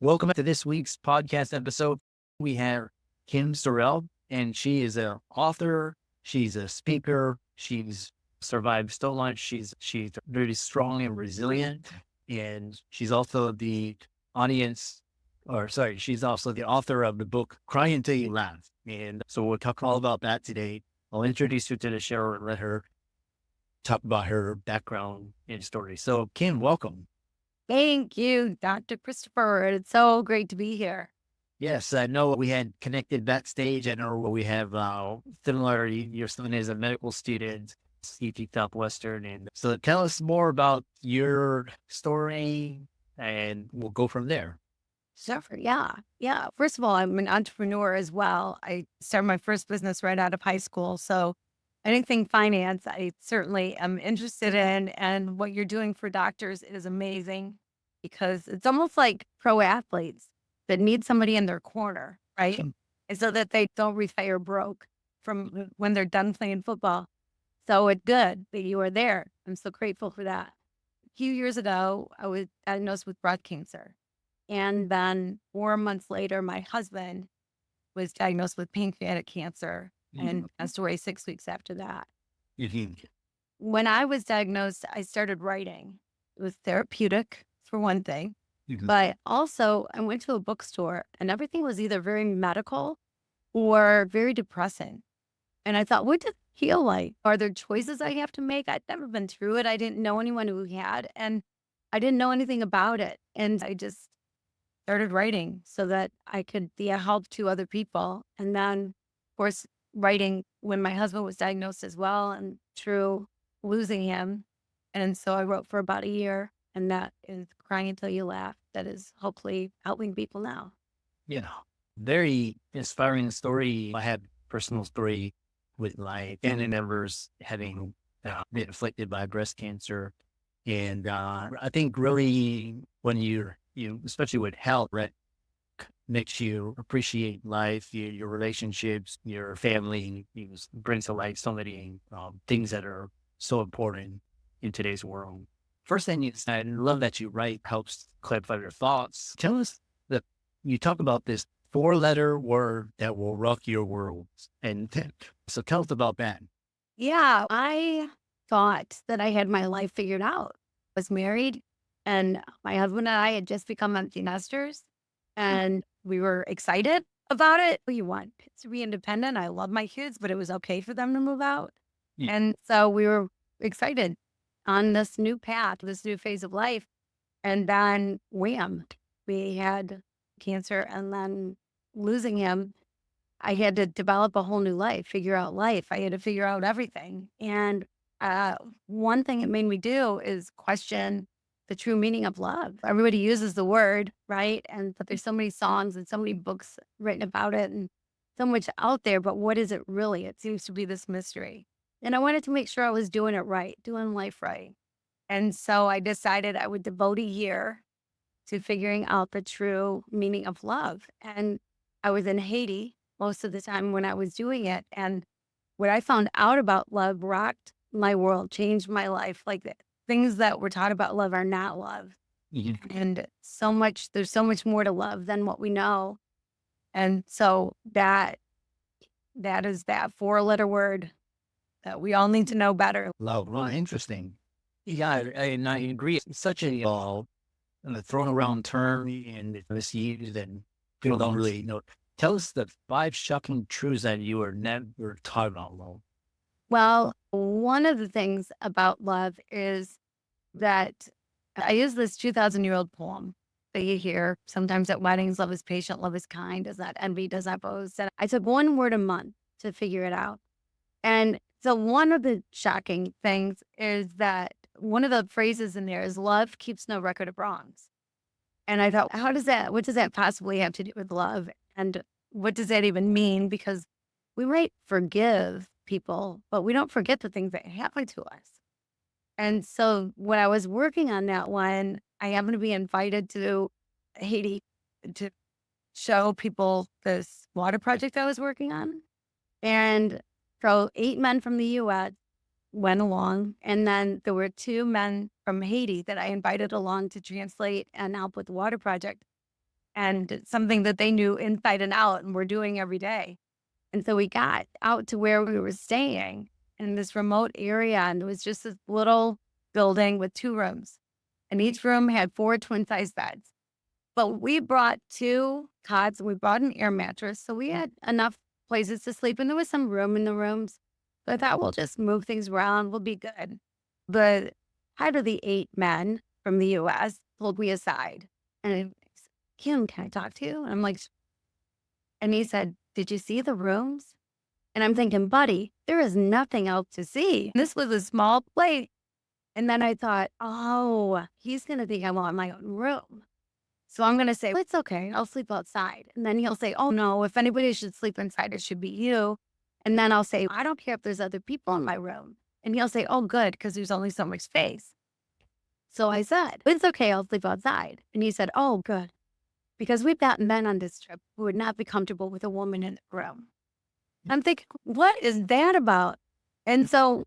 Welcome to this week's podcast episode. We have Kim Sorrelle, and she is an author. She's a speaker. She's survived stolen. She's very strong and resilient, and she's also the audience, or sorry, she's also the author of the book "Cry Until You Laugh." And so we'll talk all about that today. I'll introduce you to the show and let her talk about her background and story. So, Kim, welcome. Thank you, Dr. Christopher. It's so great to be here. Yes, I know we had connected backstage. I know we have similar. Your son is a medical student, CT Southwestern, and so tell us more about your story, and we'll go from there. Sure. Yeah. Yeah. First of all, I'm an entrepreneur as well. I started my first business right out of high school. So anything finance, I certainly am interested in. And what you're doing for doctors is amazing because it's almost like pro athletes that need somebody in their corner, right? And so that they don't retire broke from when they're done playing football. So it's good that you are there. I'm so grateful for that. A few years ago, I was diagnosed with breast cancer. And then 4 months later, my husband was diagnosed with pancreatic cancer and passed away 6 weeks after that. Mhm. When I was diagnosed, I started writing. It was therapeutic, for one thing, Mhm. but also I went to a bookstore and everything was either very medical or very depressing. And I thought, what does it feel like? Are there choices I have to make? I'd never been through it. I didn't know anyone who had, and I didn't know anything about it. And I just started writing so that I could be a help to other people. And then, of course, writing when my husband was diagnosed as well and through losing him. And so I wrote for about a year, and that is Crying Until You Laugh. That is hopefully helping people now. Yeah, very inspiring story. I had personal story with my family members having been afflicted by breast cancer, and I think really when you especially with health, right, makes you appreciate life, your relationships, your family. You brings to light so many things that are so important in today's world. First thing you said, I love that you write helps clarify your thoughts. Tell us that you talk about this four-letter word that will rock your world. And so tell us about that. Yeah, I thought that I had my life figured out. Was married, and my husband and I had just become empty nesters, and we were excited about it. You want kids to be independent. I love my kids, but it was okay for them to move out. Yeah. And so we were excited on this new path, this new phase of life. And then wham, we had cancer, and then losing him, I had to develop a whole new life, figure out life. I had to figure out everything. And uh, one thing it made me do is question the true meaning of love. Everybody uses the word, right? And but there's so many songs and so many books written about it and so much out there. But what is it really? It seems to be this mystery. And I wanted to make sure I was doing it right, doing life right. And so I decided I would devote a year to figuring out the true meaning of love. And I was in Haiti most of the time when I was doing it. And what I found out about love rocked my world, changed my life. Like things that were taught about love are not love. Mhm. And there's so much more to love than what we know. And so that is that four-letter word that we all need to know better. Love. Well, interesting. Yeah, and I agree. It's such a thrown around term and it's misused and people don't really know. Tell us the five shocking truths that you were never taught about love. Well, one of the things about love is that I use this 2,000-year-old poem that you hear sometimes at weddings. Love is patient, love is kind, does not envy, does not boast. And I took one word a month to figure it out. And so one of the shocking things is that one of the phrases in there is love keeps no record of wrongs. And I thought, what does that possibly have to do with love? And what does that even mean? Because we might forgive people, but we don't forget the things that happened to us. And so when I was working on that one, I happened to be invited to Haiti to show people this water project I was working on. And so 8 men from the US went along, and then there were 2 men from Haiti that I invited along to translate and help with the water project. and it's something that they knew inside and out and were doing every day. And so we got out to where we were staying in this remote area, and it was just this little building with 2 rooms, and each room had 4 twin-size beds. But we brought 2 cots, and we brought an air mattress, so we had enough places to sleep, and there was some room in the rooms. So I thought, "We'll just move things around, we'll be good." The head of the 8 men from the US pulled me aside, and he said, "Kim, can I talk to you?" And I'm like, and he said, "Did you see the rooms?" And I'm thinking, "Buddy, there is nothing else to see. This was a small place." And then I thought, "Oh, he's gonna think I want my own room. So I'm gonna say, it's okay, I'll sleep outside." And then he'll say, "Oh no, if anybody should sleep inside, it should be you." And then I'll say, "I don't care if there's other people in my room." And he'll say, "Oh, good, because there's only so much space." So I said, "It's okay, I'll sleep outside." And he said, "Oh, good, because we've got men on this trip who would not be comfortable with a woman in the room." I'm thinking, what is that about? And so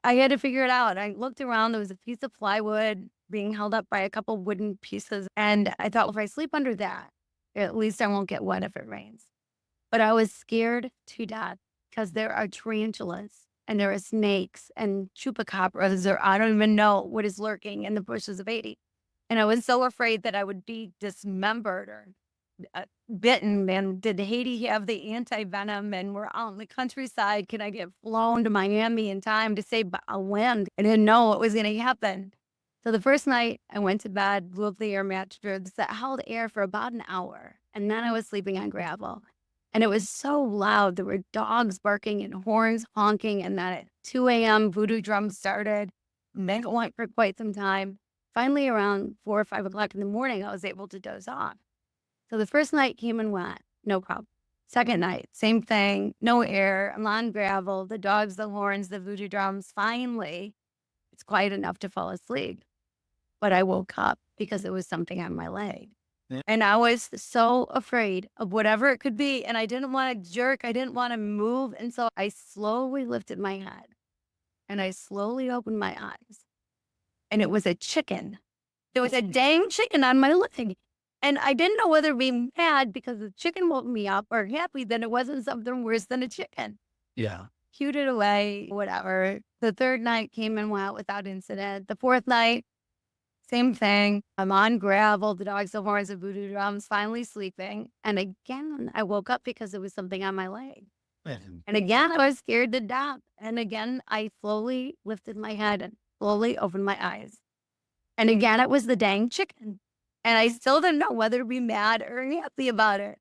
I had to figure it out. I looked around, there was a piece of plywood being held up by a couple wooden pieces. And I thought, well, if I sleep under that, at least I won't get wet if it rains. But I was scared to death because there are tarantulas and there are snakes and chupacabras, or I don't even know what is lurking in the bushes of Haiti. And I was so afraid that I would be dismembered or bitten. And did Haiti have the anti-venom? And we're out in the countryside. Can I get flown to Miami in time to save a wind? I didn't know what was going to happen. So the first night I went to bed, blew up the air mattress that held air for about an hour. And then I was sleeping on gravel. And it was so loud. There were dogs barking and horns honking. And then at 2 a.m., voodoo drums started. And then it went for quite some time. Finally, around 4 or 5 o'clock in the morning, I was able to doze off. So the first night came and went, no problem. Second night, same thing, no air. I'm on gravel, the dogs, the horns, the voodoo drums. Finally, it's quiet enough to fall asleep. But I woke up because it was something on my leg. Yeah. And I was so afraid of whatever it could be. And I didn't want to jerk. I didn't want to move. And so I slowly lifted my head and I slowly opened my eyes. And it was a chicken. There was a dang chicken on my leg. And I didn't know whether to be mad because the chicken woke me up or happy that it wasn't something worse than a chicken. Yeah. Cute it away, whatever. The third night came and went without incident. The fourth night, same thing. I'm on gravel, the dogs, the horns, the voodoo drums, finally sleeping. And again, I woke up because there was something on my leg. And And again, I was scared to death. And again, I slowly lifted my head and slowly opened my eyes. And again, it was the dang chicken. And I still didn't know whether to be mad or happy about it.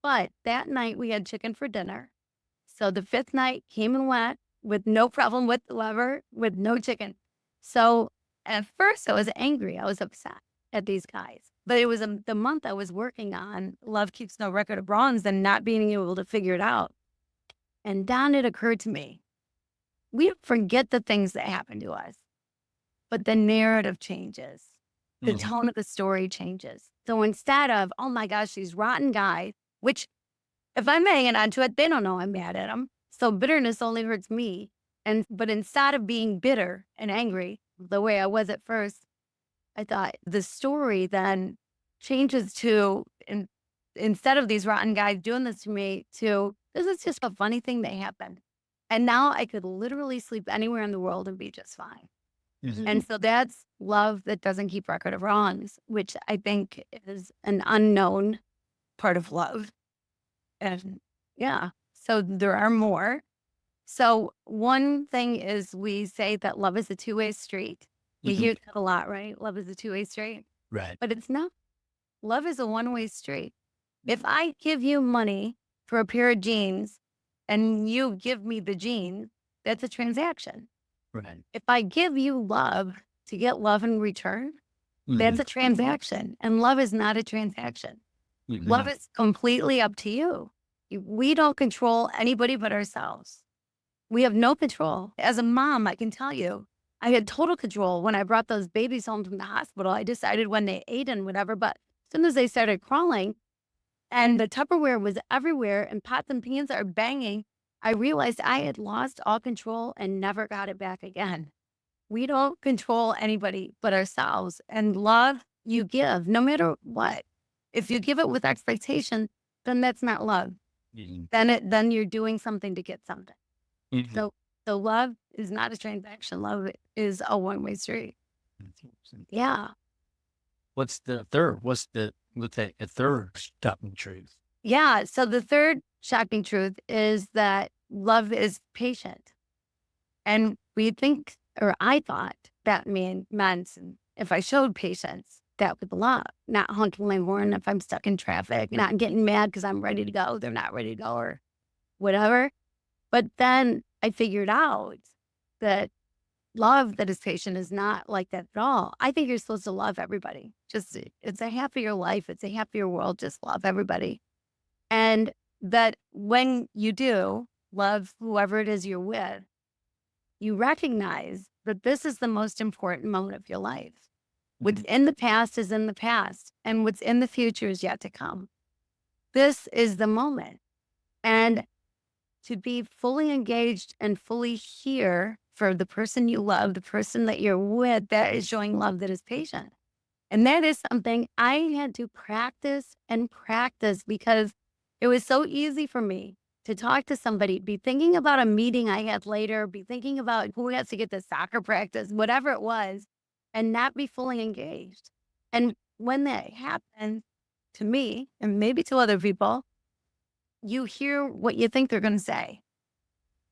But that night we had chicken for dinner. So the fifth night came and went with no problem whatsoever, with no chicken. So at first I was angry. I was upset at these guys. But it was the month I was working on Love Keeps No Record of Wrongs and not being able to figure it out. And then it occurred to me, we forget the things that happen to us, but the narrative changes. The tone of the story changes. So instead of, oh my gosh, these rotten guys, which if I'm hanging on to it, they don't know I'm mad at them. So bitterness only hurts me. But instead of being bitter and angry the way I was at first, I thought the story then changes to, instead of these rotten guys doing this to me, to this is just a funny thing that happened. And now I could literally sleep anywhere in the world and be just fine. And so that's love that doesn't keep record of wrongs, which I think is an unknown part of love. And yeah, so there are more. So one thing is we say that love is a two-way street. We hear that a lot, right? Love is a two-way street, Right. but it's not. Love is a one-way street. If I give you money for a pair of jeans and you give me the jeans, that's a transaction. Right. If I give you love to get love in return, that's a transaction. And love is not a transaction. Love is completely up to you. We don't control anybody but ourselves. We have no control. As a mom, I can tell you, I had total control when I brought those babies home from the hospital. I decided when they ate and whatever, but as soon as they started crawling and the Tupperware was everywhere and pots and pans are banging, I realized I had lost all control and never got it back again. We don't control anybody but ourselves. And love you give no matter what. If you give it with expectation, then that's not love. Mhm. Then you're doing something to get something. Mhm. So love is not a transaction. Love is a one-way street. Yeah. What's the third? What's a third shocking truth? Yeah. So the third shocking truth is that love is patient. And we think, or I thought that meant if I showed patience, that would love, not honking my horn if I'm stuck in traffic, not getting mad because I'm ready to go. They're not ready to go or whatever. But then I figured out that love that is patient is not like that at all. I think you're supposed to love everybody. Just it's a happier life. It's a happier world. Just love everybody. And that when you do love whoever it is you're with, you recognize that this is the most important moment of your life. What's in the past is in the past, and what's in the future is yet to come. This is the moment. And to be fully engaged and fully here for the person you love, the person that you're with, that is showing love that is patient. And that is something I had to practice and practice because it was so easy for me to talk to somebody, be thinking about a meeting I had later, be thinking about who has to get to soccer practice, whatever it was, and not be fully engaged. And when that happens to me, and maybe to other people, you hear what you think they're going to say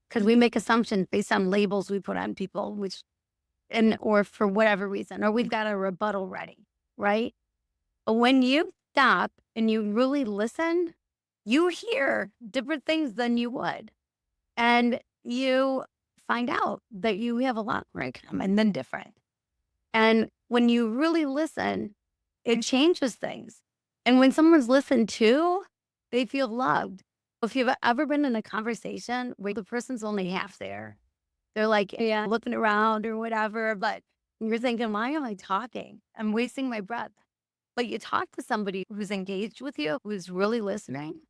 because we make assumptions based on labels we put on people, or for whatever reason, or we've got a rebuttal ready, right? But when you stop and you really listen, you hear different things than you would. And you find out that you have a lot more in common than different. And when you really listen, it changes things. And when someone's listened to, they feel loved. If you've ever been in a conversation where the person's only half there, they're like, yeah, looking around or whatever, but you're thinking, why am I talking? I'm wasting my breath. But you talk to somebody who's engaged with you, who's really listening,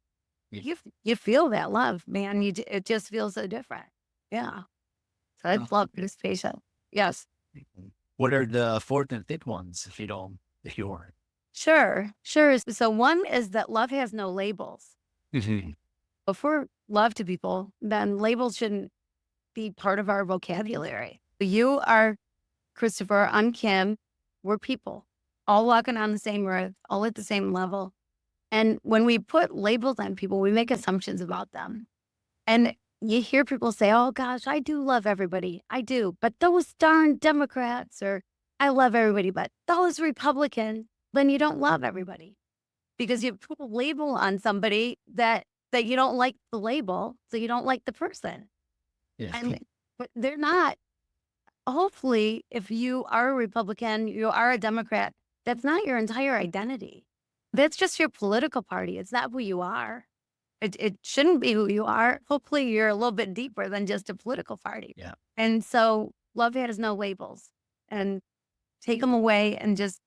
Yeah. you feel that love, man. It just feels so different. Yeah. So I love participation. Yes. What are the fourth and fifth ones, if you are? Sure. Sure. So one is that love has no labels. Mhm. Before love to people, then labels shouldn't be part of our vocabulary. You are Christopher. I'm Kim. We're people, all walking on the same earth, all at the same level. And when we put labels on people, we make assumptions about them. And you hear people say, oh gosh, I do love everybody. I do. But those darn Democrats, or I love everybody, but those Republicans, then you don't love everybody because you put a label on somebody that you don't like the label. So you don't like the person. Yeah. And but they're not. Hopefully, if you are a Republican, you are a Democrat, that's not your entire identity. That's just your political party. It's not who you are. It shouldn't be who you are. Hopefully, you're a little bit deeper than just a political party. Yeah. And so, love has no labels, and take them away and just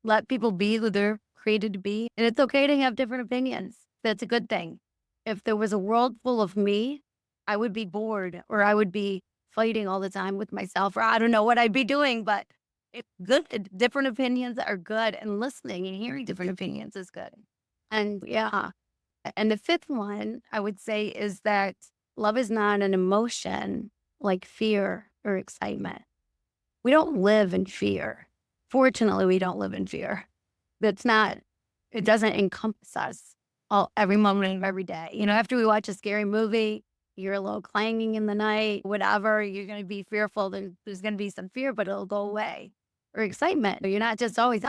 let people be who they're created to be. And it's okay to have different opinions. That's a good thing. If there was a world full of me, I would be bored or I would be fighting all the time with myself, or I don't know what I'd be doing, but it's good. Different opinions are good, and listening and hearing different opinions is good. And yeah. And the fifth one I would say is that love is not an emotion like fear or excitement. We don't live in fear. Fortunately, we don't live in fear. That's not, it doesn't encompass us every moment of every day. You know, after we watch a scary movie, you're a little clanging in the night, whatever, you're going to be fearful. There's going to be some fear, but it'll go away. Or excitement. You're not just always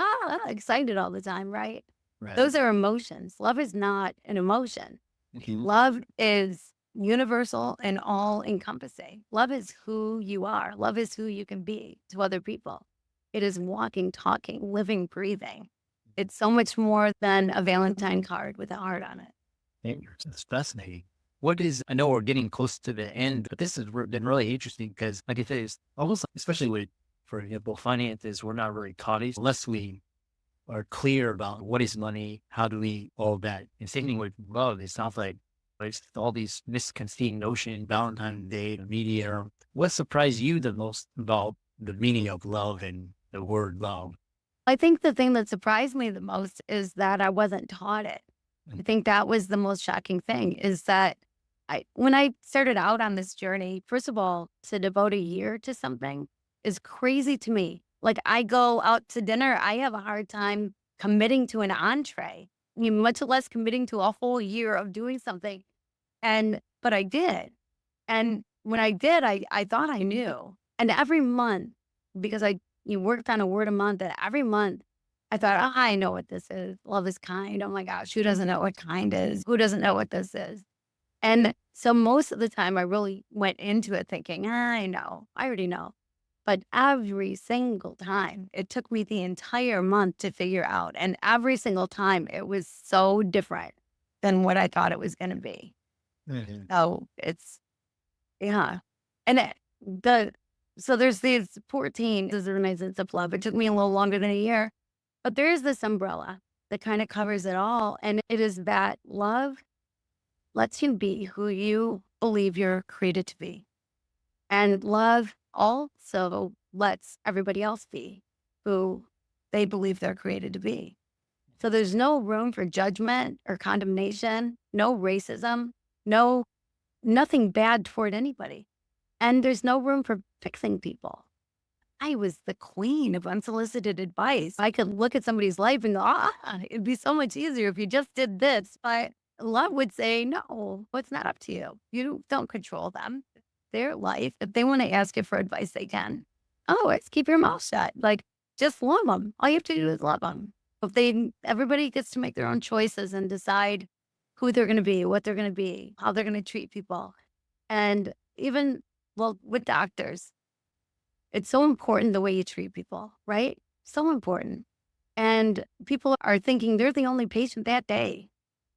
excited all the time, right? Right. Those are emotions. Love is not an emotion. Mhm. Love is universal and all encompassing. Love is who you are. Love is who you can be to other people. It is walking, talking, living, breathing. It's so much more than a Valentine card with a heart on it. That's fascinating. I know we're getting close to the end, but this has been really interesting because, like I said, it's almost, especially with, for example, finances, we're not really taught it unless we are clear about what is money, how do we, all that. And same thing with love. It sounds like there's all these misconceived notions, Valentine's Day, the media. What surprised you the most about the meaning of love and the word love? I think the thing that surprised me the most is that I wasn't taught it. I think that was the most shocking thing is that when I started out on this journey, first of all, to devote a year to something is crazy to me. Like I go out to dinner, I have a hard time committing to an entree, much less committing to a whole year of doing something. But I did. And when I did, I thought I knew. And every month, because you worked on a word a month, and every month I thought, oh, I know what this is. Love is kind. Oh my gosh, who doesn't know what kind is? Who doesn't know what this is? And so most of the time I really went into it thinking, I know, I already know. But every single time, it took me the entire month to figure out. And every single time it was so different than what I thought it was going to be. Mhm. So it's, yeah. And so there's these 14 reasons of love. It took me a little longer than a year, but there is this umbrella that kind of covers it all. And it is that love lets you be who you believe you're created to be. And love also lets everybody else be who they believe they're created to be. So there's no room for judgment or condemnation, no racism, no nothing bad toward anybody. And there's no room for fixing people. I was the queen of unsolicited advice. I could look at somebody's life and go, it'd be so much easier if you just did this. But love would say, no, it's not up to you. You don't control them. Their life. If they want to ask you for advice, they can. Oh, it's keep your mouth shut. Like, just love them. All you have to do is love them. Everybody gets to make their own choices and decide who they're going to be, what they're going to be, how they're going to treat people. And even, well, with doctors, it's so important the way you treat people, right? So important. And people are thinking they're the only patient that day.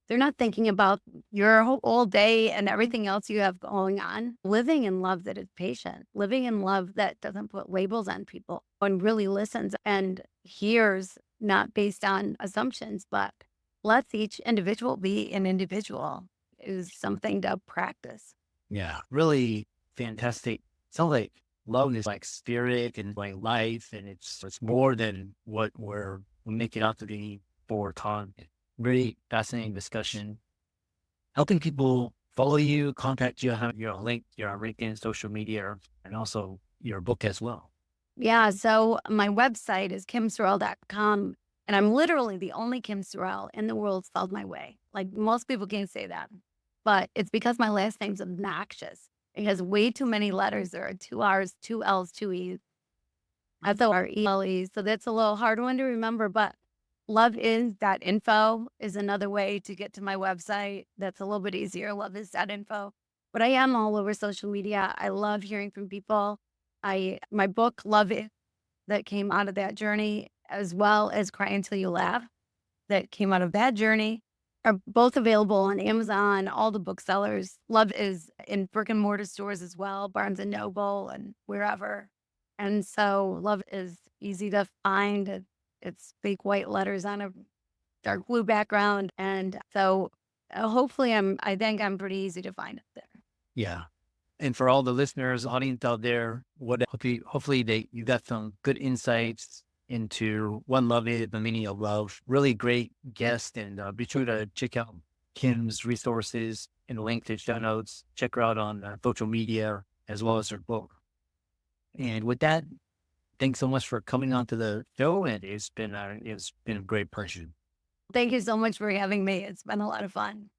They're not thinking about your whole day and everything else you have going on. Living in love that is patient, living in love that doesn't put labels on people and really listens and hears, not based on assumptions, but lets each individual be an individual is something to practice. Yeah, really fantastic. Sounds like love is like spirit and like life, and it's more than what we make it out to be for Tom. Really fascinating discussion. Helping people follow you, contact you, have your link, your LinkedIn, social media, and also your book as well. Yeah, so my website is kimsorrelle.com, and I'm literally the only Kim Sorrelle in the world spelled my way. Like, most people can't say that, but it's because my last name's obnoxious. It has way too many letters. There are 2 R's, 2 L's, 2 E's. SORELE, so that's a little hard one to remember, but loveis.info is another way to get to my website. That's a little bit easier, loveis.info. But I am all over social media. I love hearing from people. My book, Love It, that came out of that journey, as well as Cry Until You Laugh, that came out of that journey, are both available on Amazon, all the booksellers. Love is in brick and mortar stores as well, Barnes and Noble and wherever. And so Love is easy to find. It's big white letters on a dark blue background. And so hopefully I think I'm pretty easy to find up there. Yeah. And for all the listeners, audience out there, hopefully you got some good insights into what love is, the meaning of love. Really great guest, and be sure to check out Kim's resources and link to show notes. Check her out on social media as well as her book. And with that, thanks so much for coming on to the show, and it's been a great pleasure. Thank you so much for having me. It's been a lot of fun.